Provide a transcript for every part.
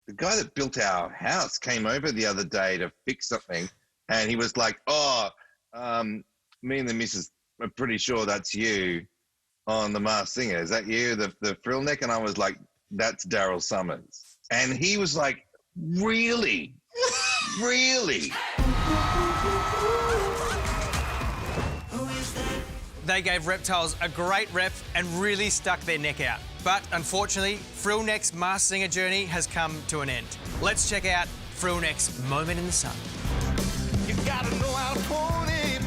the guy that built our house came over the other day to fix something, and he was like, oh, me and the missus are pretty sure that's you on The Masked Singer. Is that you, the Frillneck? And I was like, that's Daryl Summers. And he was like, really? Really? They gave reptiles a great rep and really stuck their neck out. But unfortunately, Frillneck's Masked Singer journey has come to an end. Let's check out Frillneck's moment in the sun. You gotta know how to point it.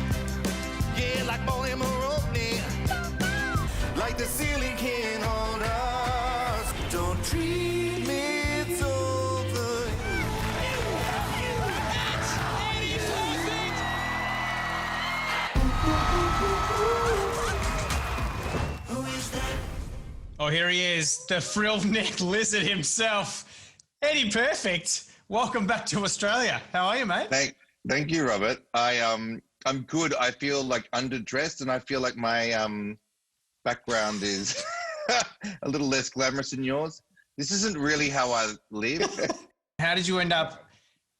Yeah, like Bonnie Maroney. Like the ceiling can't hold us. Don't treat me, it's over. Who is that? Oh, here he is, the Frillneck lizard himself. Eddie Perfect, welcome back to Australia. How are you, mate? Thank you, Robert. I'm good. I feel like underdressed, and I feel like my background is a little less glamorous than yours. This isn't really how I live. How did you end up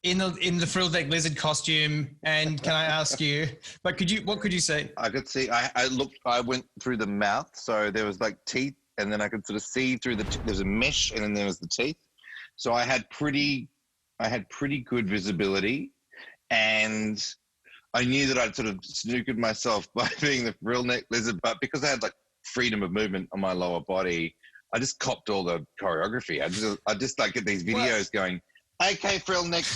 in the Frillneck lizard costume? And can I ask you, what could you see? I could see. I went through the mouth, so there was like teeth, and then I could sort of see through there's a mesh, and then there was the teeth. So I had pretty good visibility, and I knew that I'd sort of snookered myself by being the Frillneck lizard, but because I had like freedom of movement on my lower body, I just copped all the choreography. I just like get these videos going, okay, Frillneck,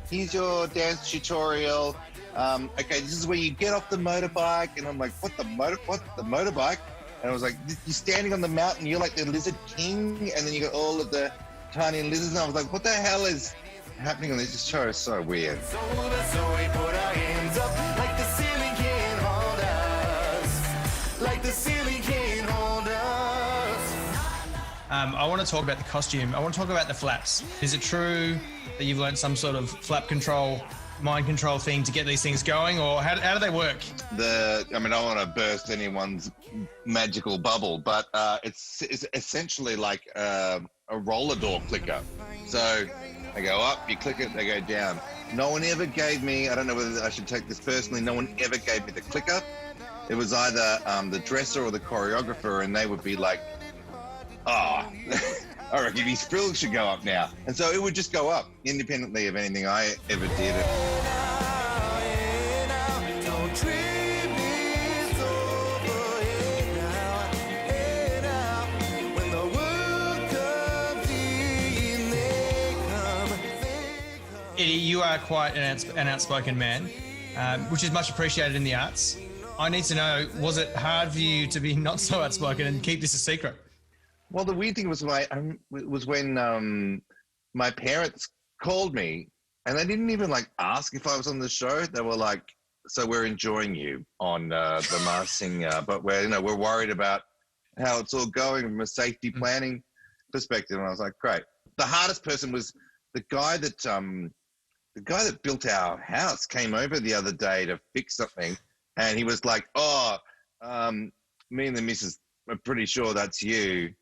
here's your dance tutorial. Okay, this is where you get off the motorbike. And I'm like, what the motorbike? And I was like, you're standing on the mountain, you're like the lizard king, and then you got all of the tiny lizards. And I was like, what the hell is happening on this show? Is so weird. So we put our hands up like the ceiling can't hold us. Like the ceiling can't hold us. I want to talk about the costume. I want to talk about the flaps. Is it true that you've learned some sort of flap control, mind control thing to get these things going, or how do they work? I don't want to burst anyone's magical bubble, but it's essentially like a roller door clicker. So they go up, you click it, they go down. No one ever gave me, I don't know whether I should take this personally, no one ever gave me the clicker. It was either the dresser or the choreographer, and they would be like, oh, I reckon his frill should go up now. And so it would just go up, independently of anything I ever did. Don't treat me so when the world comes in, they come. Eddie, you are quite an outspoken man, which is much appreciated in the arts. I need to know, was it hard for you to be not so outspoken and keep this a secret? Well, the weird thing was when my parents called me, and they didn't even like ask if I was on the show. They were like, "So we're enjoying you on the Masked Singer, but we're worried about how it's all going from a safety planning perspective." And I was like, "Great." The hardest person was the guy that built our house came over the other day to fix something, and he was like, "Oh, me and the missus are pretty sure that's you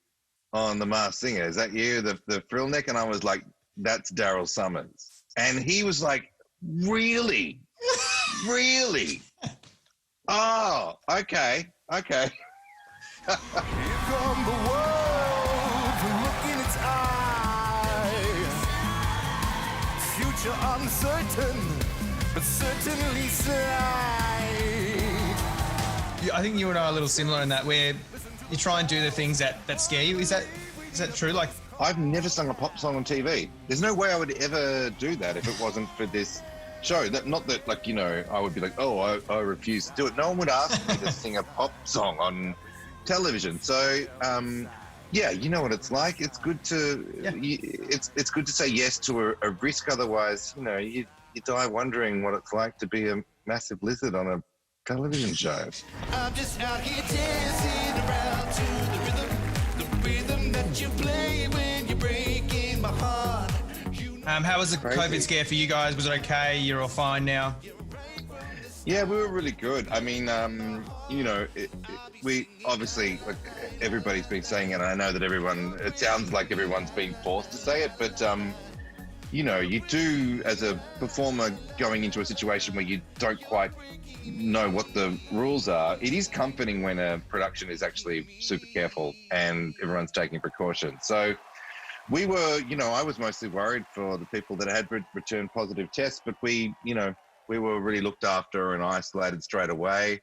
on The Masked Singer. Is that you, the Frillneck?" And I was like, that's Daryl Summers. And he was like, really? Really? Oh, okay. Here come the world, look in its eyes. Future uncertain, but certainly slight. I think you and I are a little similar in that, where you try and do the things that scare you. Is that true? Like, I've never sung a pop song on TV. There's no way I would ever do that if it wasn't for this show. Not that, like, I would be like, oh, I refuse to do it. No one would ask me to sing a pop song on television. So, yeah, you know what it's like. It's good to it's good to say yes to a risk. Otherwise, you die wondering what it's like to be a massive lizard on a television show. I'm just out here dancing around to the rhythm that you play when you're breaking my heart. how was the COVID scare for you guys? Was it okay? You're all fine now? Yeah, we were really good. I mean, you know, we obviously, like, everybody's been saying it, and I know that it sounds like everyone's been forced to say it, but, you know, you do, as a performer going into a situation where you don't quite know what the rules are, it is comforting when a production is actually super careful and everyone's taking precautions. So we were, you know, I was mostly worried for the people that had returned positive tests, but we were really looked after and isolated straight away.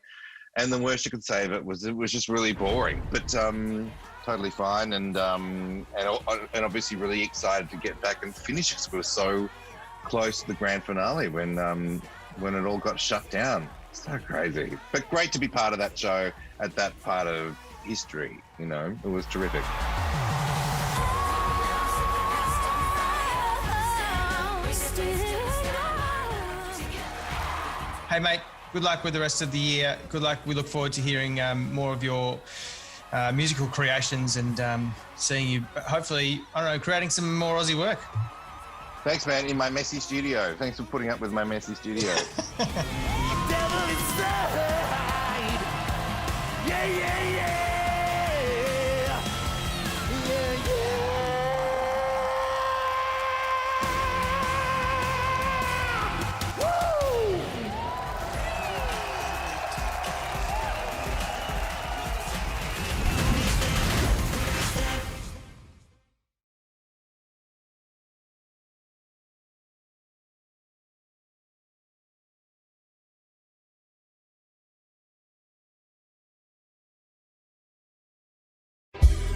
And the worst you could say of it was just really boring, but totally fine. And obviously really excited to get back and finish because we were so close to the grand finale when it all got shut down. So crazy, but great to be part of that show at that part of history. You know, it was terrific. Hey, mate, good luck with the rest of the year. Good luck. We look forward to hearing more of your musical creations and seeing you, hopefully, I don't know, creating some more Aussie work. Thanks, man, in my messy studio. Thanks for putting up with my messy studio. Devil inside. Yeah, yeah, yeah. Yeah, yeah. Woo!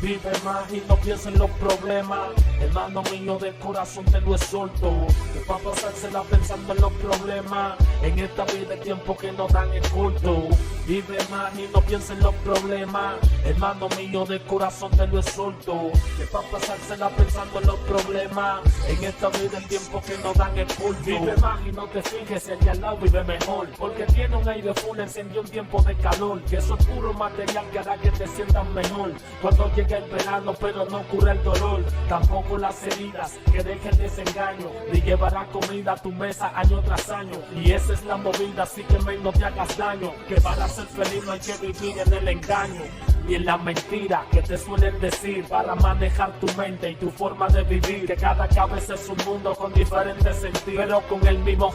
Vive más y no piensa en los problemas. Hermano mío, del corazón te lo exhorto. Que pa' pasársela pensando en los problemas. En esta vida el tiempo que nos dan es corto. Vive más y no piensa en los problemas. Hermano mío, del corazón te lo exhorto. Que pa' pasársela pensando en los problemas. En esta vida el tiempo que nos dan es corto. Vive más y no te fijes si el de al lado vive mejor. Porque tiene un aire full, encendió un tiempo de calor. Que eso es puro material que hará que te sientas mejor. Cuando llegue el verano, pero no ocurre el dolor. Tampoco las heridas que dejen desengaño. Ni llevará comida a tu mesa año tras año. Y esa es la movida, así que no te hagas daño. Que para ser feliz no hay que vivir en el engaño y en la mentira que te suelen decir para manejar tu mente y tu forma de vivir. Que cada cabeza es un mundo con diferentes sentidos, pero con el mismo